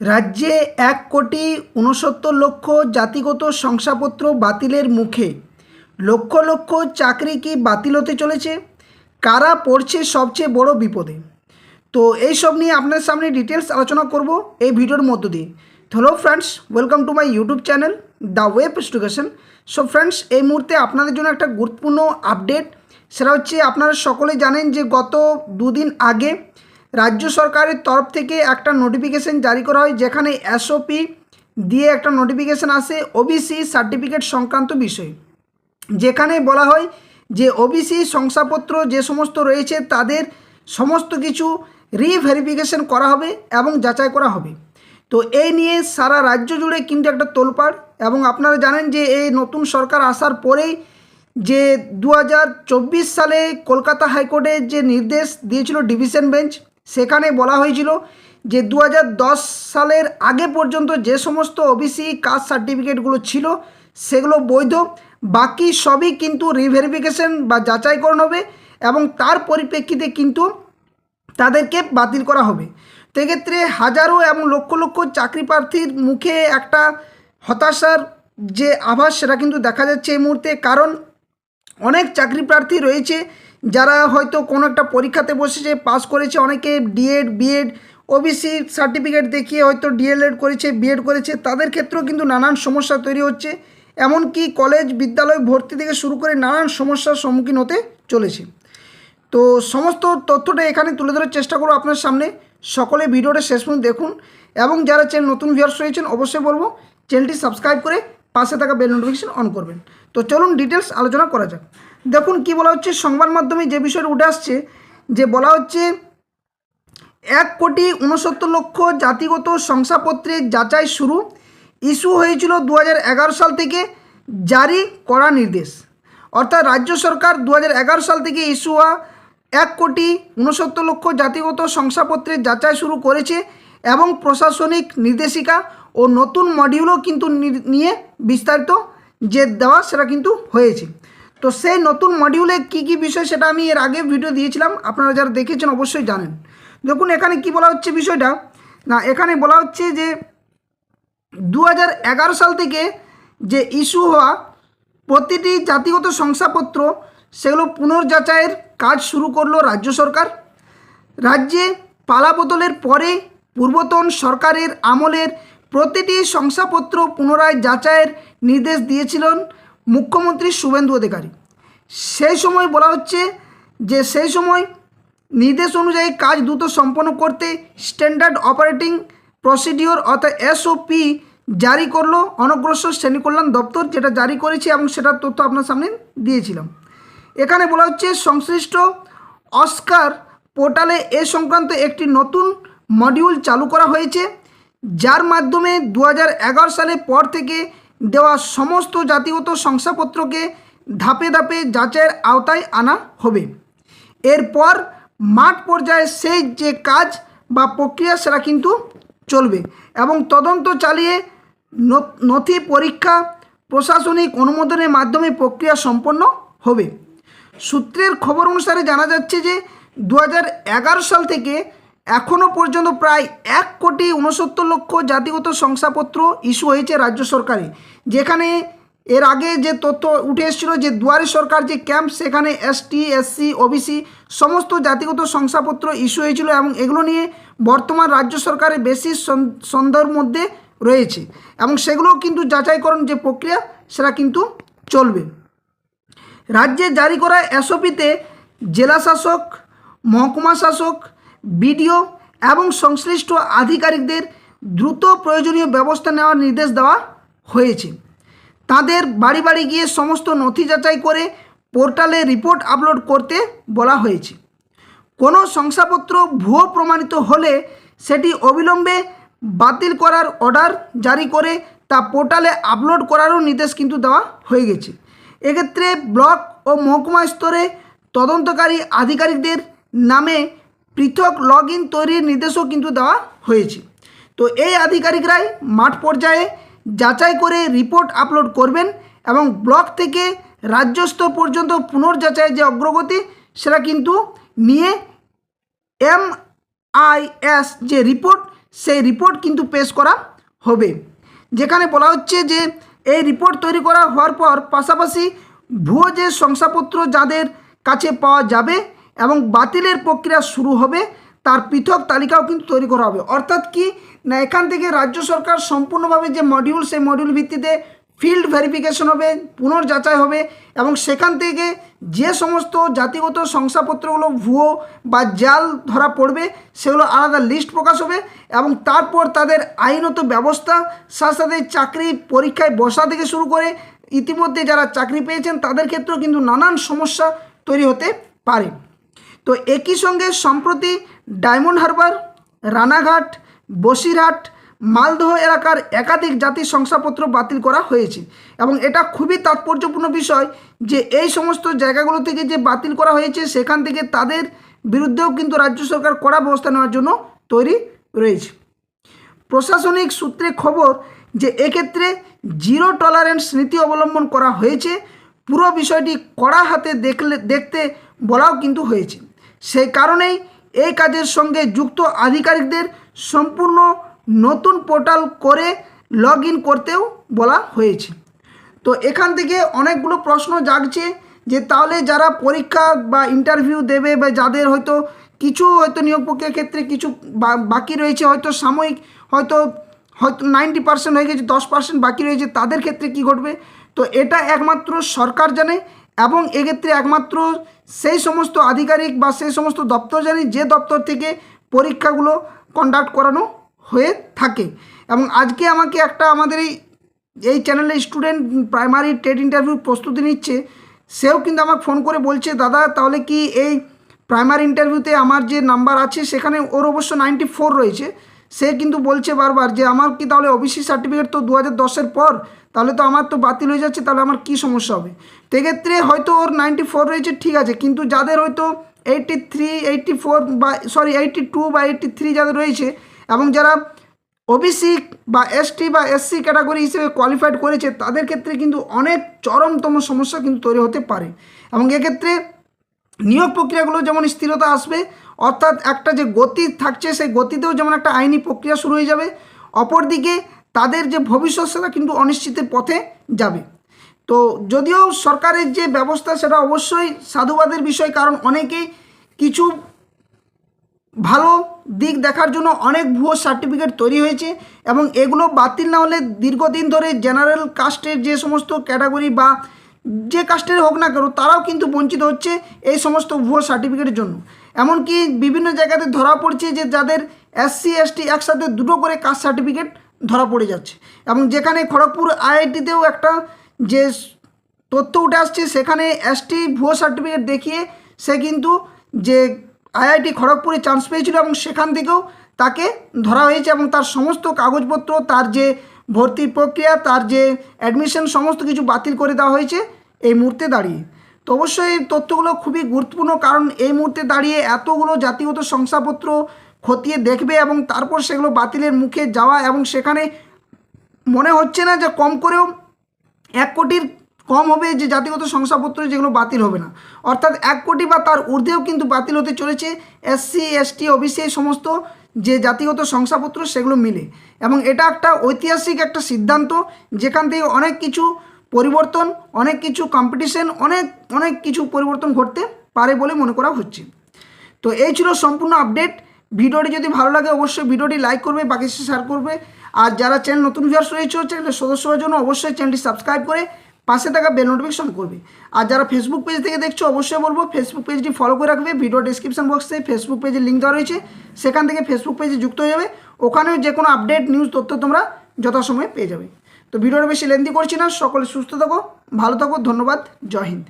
রাজ্যে ১,৬৯,০০,০০০ জাতিগত শংসাপত্র বাতিলের মুখে লক্ষ লক্ষ চাকরি কি বাতিল হতে চলেছে? কারা পড়ছে সবচেয়ে বড় বিপদে? তো এই সব নিয়ে আপনার সামনে ডিটেলস আলোচনা করব এই ভিডিওর মধ্য দিয়ে। Hello friends, welcome to my YouTube channel the web education. So friends, এই মুহূর্তে আপনাদের জন্য একটা গুরুত্বপূর্ণ আপডেট। সেটা হচ্ছে, আপনারা সকলে জানেন যে গত দুদিন আগে রাজ্য সরকারের তরফ থেকে একটা নোটিফিকেশন জারি করা হয়, যেখানে এসওপি দিয়ে একটা নোটিফিকেশন আসে ওবিসি সার্টিফিকেট সংক্রান্ত বিষয়ে, যেখানে বলা হয় যে ওবিসি শংসাপত্র যে সমস্ত রয়েছে তাদের সমস্ত কিছু রিভেরিফিকেশন করা হবে এবং যাচাই করা হবে। তো এই নিয়ে সারা রাজ্য জুড়ে কিন্তু একটা তোলপাড়। এবং আপনারা জানেন যে এই নতুন সরকার আসার পরেই যে 2024 সালে কলকাতা হাইকোর্টের যে নির্দেশ দিয়েছিল ডিভিশন বেঞ্চ, সেখানে বলা হয়েছিল যে 2010 সালের আগে পর্যন্ত যে সমস্ত ওবিসি কাস্ট সার্টিফিকেটগুলো ছিল সেগুলো বৈধ, বাকি সবই কিন্তু রিভেরিফিকেশন বা যাচাইকরণ হবে এবং তার পরিপ্রেক্ষিতে কিন্তু তাদেরকে বাতিল করা হবে। তো এক্ষেত্রে হাজারো এবং লক্ষ লক্ষ চাকরি প্রার্থীর মুখে একটা হতাশার যে আভাস সেটা কিন্তু দেখা যাচ্ছে এই মুহূর্তে। কারণ অনেক চাকরি প্রার্থী রয়েছে যারা হয়তো কোনো একটা পরীক্ষাতে বসেছে, পাস করেছে, অনেকে ডিএড বিএড ওবিসি সার্টিফিকেট দেখিয়ে হয়তো ডিএলএড করেছে, বিএড করেছে, তাদের ক্ষেত্রেও কিন্তু নানান সমস্যা তৈরি হচ্ছে। এমনকি কলেজ বিদ্যালয় ভর্তি থেকে শুরু করে নানান সমস্যার সম্মুখীন হতে চলেছে। তো সমস্ত তথ্যটা এখানে তুলে ধরার চেষ্টা করব আপনার সামনে। সকলে ভিডিওটা শেষ পর্যন্ত দেখুন এবং যারা চ্যানেল নতুন ভিউয়ার্স রয়েছেন অবশ্যই বলবো চ্যানেলটি সাবস্ক্রাইব করে পাশে থাকা বেল নোটিফিকেশন অন করবেন। তো চলুন ডিটেলস আলোচনা করা যাক। দেখুন কি বলা হচ্ছে, সংবাদ মাধ্যমে যে বিষয়টা উঠে আসছে, যে বলা হচ্ছে ১,৬৯,০০,০০০ জাতিগত শংসাপত্রের যাচাই শুরু। ইস্যু হয়েছিল 2011 সাল থেকে জারি করা নির্দেশ। অর্থাৎ রাজ্য সরকার 2011 সাল থেকে ইস্যু হওয়া ১,৬৯,০০,০০০ জাতিগত শংসাপত্রের যাচাই শুরু করেছে এবং প্রশাসনিক নির্দেশিকা ও নতুন মডিউলও কিন্তু নিয়ে বিস্তারিত যে দেওয়া সেটা কিন্তু হয়েছে। তো সেই নতুন মডিউলে কি কি বিষয় সেটা আমি এর আগে ভিডিও দিয়েছিলাম, আপনারা যারা দেখেছেন অবশ্যই জানেন। দেখুন এখানে কি বলা হচ্ছে বিষয়টা, না এখানে বলা হচ্ছে যে 2011 সাল থেকে যে ইস্যু হওয়া প্রতিটি জাতিগত শংসাপত্র সেগুলো পুনর্যাচাইয়ের কাজ শুরু করলো রাজ্য সরকার। রাজ্যে পালাবদলের পরে পূর্বতন সরকারের আমলের প্রতিটি শংসাপত্র পুনরায় যাচাইয়ের নির্দেশ দিয়েছিলেন মুখ্যমন্ত্রী শুভেন্দু অধিকারী। সেই সময় বলা হচ্ছে যে সেই সময় নির্দেশ অনুযায়ী কাজ দ্রুত সম্পন্ন করতে স্ট্যান্ডার্ড অপারেটিং প্রসিডিওর অর্থাৎ এসওপি জারি করলো অনগ্রসর শ্রেণী কল্যাণ দপ্তর, যেটা জারি করেছে এবং সেটার তথ্য আপনার সামনে দিয়েছিলাম। এখানে বলা হচ্ছে সংশ্লিষ্ট অস্কার পোর্টালে এ সংক্রান্ত একটি নতুন মডিউল চালু করা হয়েছে, যার মাধ্যমে 2011 সালের পর থেকে দেওয়া সমস্ত জাতিগত শংসাপত্রকে ধাপে ধাপে যাচাইয়ের আওতায় আনা হবে। এরপর মাঠ পর্যায়ে সেই যে কাজ বা প্রক্রিয়া সেটা কিন্তু চলবে এবং তদন্ত চালিয়ে নথি পরীক্ষা প্রশাসনিক অনুমোদনের মাধ্যমে প্রক্রিয়া সম্পন্ন হবে। সূত্রের খবর অনুসারে জানা যাচ্ছে যে 2011 সাল থেকে এখনও পর্যন্ত প্রায় ১,৬৯,০০,০০০ জাতিগত শংসাপত্র ইস্যু হয়েছে রাজ্য সরকারে, যেখানে এর আগে যে তথ্য উঠে এসেছিল যে দুয়ারে সরকার যে ক্যাম্প, সেখানে এসটি এসসি ওবিসি সমস্ত জাতিগত শংসাপত্র ইস্যু হয়েছিল এবং এগুলো নিয়ে বর্তমান রাজ্য সরকারের বেশি সন্দেহের মধ্যে রয়েছে এবং সেগুলো কিন্তু যাচাইকরণ যে প্রক্রিয়া সেটা কিন্তু চলবে। রাজ্যে জারি করা এসওপিতে জেলা শাসক, মহকুমা শাসক, বিডিও এবং সংশ্লিষ্ট আধিকারিকদের দ্রুত প্রয়োজনীয় ব্যবস্থা নেওয়ার নির্দেশ দেওয়া হয়েছে। তাদের বাড়ি বাড়ি গিয়ে সমস্ত নথি যাচাই করে পোর্টালে রিপোর্ট আপলোড করতে বলা হয়েছে। কোনো শংসাপত্র ভুয়ো প্রমাণিত হলে সেটি অবিলম্বে বাতিল করার অর্ডার জারি করে তা পোর্টালে আপলোড করারও নির্দেশ কিন্তু দেওয়া হয়ে গেছে। এক্ষেত্রে ব্লক ও মহকুমা স্তরে তদন্তকারী আধিকারিকদের নামে পৃথক লগ ইন তৈরির নির্দেশও কিন্তু দেওয়া হয়েছে। তো এই আধিকারিকরাই মাঠ পর্যায়ে যাচাই করে রিপোর্ট আপলোড করবেন এবং ব্লক থেকে রাজ্য স্তর পর্যন্ত পুনর্যাচাইয়ের যে অগ্রগতি সেটা কিন্তু নিয়ে MIS যে রিপোর্ট সেই রিপোর্ট কিন্তু পেশ করা হবে, যেখানে বলা হচ্ছে যে এই রিপোর্ট তৈরি করা হওয়ার পর পাশাপাশি ভুয়ো যে শংসাপত্র যাদের কাছে পাওয়া যাবে এবং বাতিলের প্রক্রিয়া শুরু হবে তার পৃথক তালিকাও কিন্তু তৈরি করা হবে। অর্থাৎ কি না, এখান থেকে রাজ্য সরকার সম্পূর্ণভাবে যে মডিউল, সেই মডিউল ভিত্তিতে ফিল্ড ভেরিফিকেশন হবে, পুনর্যাচাই হবে এবং সেখান থেকে যে সমস্ত জাতিগত শংসাপত্রগুলো ভুয়ো বা জাল ধরা পড়বে সেগুলো আলাদা লিস্ট প্রকাশ হবে এবং তারপর তাদের আইনত ব্যবস্থা, সাথে সাথে চাকরি পরীক্ষায় বসা থেকে শুরু করে ইতিমধ্যে যারা চাকরি পেয়েছেন তাদের ক্ষেত্রেও কিন্তু নানান সমস্যা তৈরি হতে পারে। তো একই সঙ্গে সম্প্রতি ডায়মন্ড হারবার, রানাঘাট, বসিরহাট, মালদহ এলাকার একাধিক জাতির শংসাপত্র বাতিল করা হয়েছে এবং এটা খুবই তাৎপর্যপূর্ণ বিষয় যে এই সমস্ত জায়গাগুলো থেকে যে বাতিল করা হয়েছে সেখান থেকে তাদের বিরুদ্ধেও কিন্তু রাজ্য সরকার কড়া ব্যবস্থা নেওয়ার জন্য তৈরি রয়েছে। প্রশাসনিক সূত্রে খবর যে এক্ষেত্রে জিরো টলারেন্স নীতি অবলম্বন করা হয়েছে। পুরো বিষয়টি কড়া হাতে দেখতে বলাও কিন্তু হয়েছে। সেই কারণেই এই কাজের সঙ্গে যুক্ত আধিকারিকদের সম্পূর্ণ নতুন পোর্টাল করে লগ ইন করতেও বলা হয়েছে। তো এখান থেকে অনেকগুলো প্রশ্ন জাগছে যে তাহলে যারা পরীক্ষা বা ইন্টারভিউ দেবে বা যাদের হয়তো নিয়োগ প্রক্রিয়ার ক্ষেত্রে কিছু বাকি রয়েছে, হয়তো সাময়িক হয়তো 90% হয়ে গেছে, 10% বাকি রয়েছে, তাদের ক্ষেত্রে কি ঘটবে? তো এটা একমাত্র সরকার জানে এবং এক্ষেত্রে একমাত্র সেই সমস্ত আধিকারিক বা সেই সমস্ত দপ্তর জানে যে দপ্তর থেকে পরীক্ষাগুলো কন্ডাক্ট করানো হয়ে থাকে। এবং আজকে আমাকে একটা আমাদের এই চ্যানেলের স্টুডেন্ট প্রাইমারি টেট ইন্টারভিউ প্রস্তুতি নিচ্ছে, সেও কিন্তু আমাকে ফোন করে বলছে, দাদা তাহলে কি এই প্রাইমারি ইন্টারভিউতে আমার যে নাম্বার আছে সেখানে ওর অবশ্য 94 রয়েছে, সে কিন্তু বলছে বারবার যে আমার কি তাহলে ওবিসি সার্টিফিকেট তো 2010-এর পর, তাহলে তো আমার তো বাতিল হয়ে যাচ্ছে, তাহলে আমার কি সমস্যা হবে? তো এক্ষেত্রে হয়তো ওর 94 রয়েছে, ঠিক আছে, কিন্তু যাদের হয়তো 83, 84 বা 82 বা 83 যাদের রয়েছে এবং যারা ওবিসি বা এসটি বা এসসি ক্যাটাগরি হিসেবে কোয়ালিফাইড করেছে তাদের ক্ষেত্রে কিন্তু অনেক চরমতম সমস্যা কিন্তু তৈরি হতে পারে। এবং এক্ষেত্রে নিয়োগ প্রক্রিয়াগুলো যেমন স্থিরতা আসবে, অর্থাৎ একটা যে গতি থাকছে সেই গতিতেও যেমন একটা আইনি প্রক্রিয়া শুরু হয়ে যাবে, অপরদিকে তাদের যে ভবিষ্যৎ সেটা কিন্তু অনিশ্চিতের পথে যাবে। তো যদিও সরকারের যে ব্যবস্থা সেটা অবশ্যই সাধুবাদের বিষয়, কারণ অনেকেই কিছু ভালো দিক দেখার জন্য অনেক ভুয়ো সার্টিফিকেট তৈরি হয়েছে এবং এগুলো বাতিল না হলে দীর্ঘদিন ধরে জেনারেল কাস্টের যে সমস্ত ক্যাটাগরি বা যে কাস্টের হোক না কেন তারাও কিন্তু বঞ্চিত হচ্ছে এই সমস্ত ভুয়ো সার্টিফিকেটের জন্য। এমনকি বিভিন্ন জায়গাতে ধরা পড়ছে যে যাদের এসসি এসটি একসাথে দুটো করে কাস্ট সার্টিফিকেট ধরা পড়ে যাচ্ছে এবং যেখানে খড়গপুর আইআইটিতেও একটা যে তথ্য উঠে আসছে সেখানে এসটি ভুয়ো সার্টিফিকেট দেখিয়ে সে কিন্তু যে আইআইটি খড়গপুরে চান্স পেয়েছিল এবং সেখান থেকেও তাকে ধরা হয়েছে এবং তার সমস্ত কাগজপত্র, তার যে ভর্তি প্রক্রিয়া, তার যে অ্যাডমিশন সমস্ত কিছু বাতিল করে দেওয়া হয়েছে এই মুহূর্তে দাঁড়িয়ে। তো অবশ্যই এই তথ্যগুলো খুবই গুরুত্বপূর্ণ, কারণ এই মুহূর্তে দাঁড়িয়ে এতগুলো জাতিগত শংসাপত্র খতিয়ে দেখবে এবং তারপর সেগুলো বাতিলের মুখে যাওয়া এবং সেখানে মনে হচ্ছে না যে কম করেও 1 কোটির কম হবে যে জাতিগত শংসাপত্র যেগুলো বাতিল হবে না, অর্থাৎ 1 কোটি বা তার ঊর্ধ্বেও কিন্তু বাতিল হতে চলেছে এসসি এসটি ওবিসি এই সমস্ত যে জাতিগত শংসাপত্র সেগুলো মিলে। এবং এটা একটা ঐতিহাসিক একটা সিদ্ধান্ত, যেখান থেকে অনেক কিছু পরিবর্তন, অনেক কিছু কম্পিটিশন, অনেক কিছু পরিবর্তন ঘটতে পারে বলে মনে করা হচ্ছে। তো এই ছিল সম্পূর্ণ আপডেট। ভিডিওটি যদি ভালো লাগে অবশ্যই ভিডিওটি লাইক করবে, বাকি শেয়ার করবে। আর যারা চ্যানেল নতুন ভিউয়ার্স রয়েছে চ্যানেলের সদস্য হওয়ার জন্য অবশ্যই চ্যানেলটি সাবস্ক্রাইব করে পাশে থাকা বেল নোটিফিকেশন করবে। আর যারা ফেসবুক পেজ থেকে দেখছো অবশ্যই বলবো ফেসবুক পেজটি ফলো করে রাখবে। ভিডিও ডেসক্রিপশন বক্সে ফেসবুক পেজের লিঙ্ক দেওয়া রয়েছে, সেখান থেকে ফেসবুক পেজে যুক্ত হয়ে যাবে। ওখানেও যে কোনো আপডেট নিউজ তথ্য তোমরা যথাসময়ে পেয়ে যাবে। তো ভিডিওটা বেশি লেন্দি করছি না, সকলে সুস্থ থাকো, ভালো থাকো, ধন্যবাদ, জয় হিন্দ।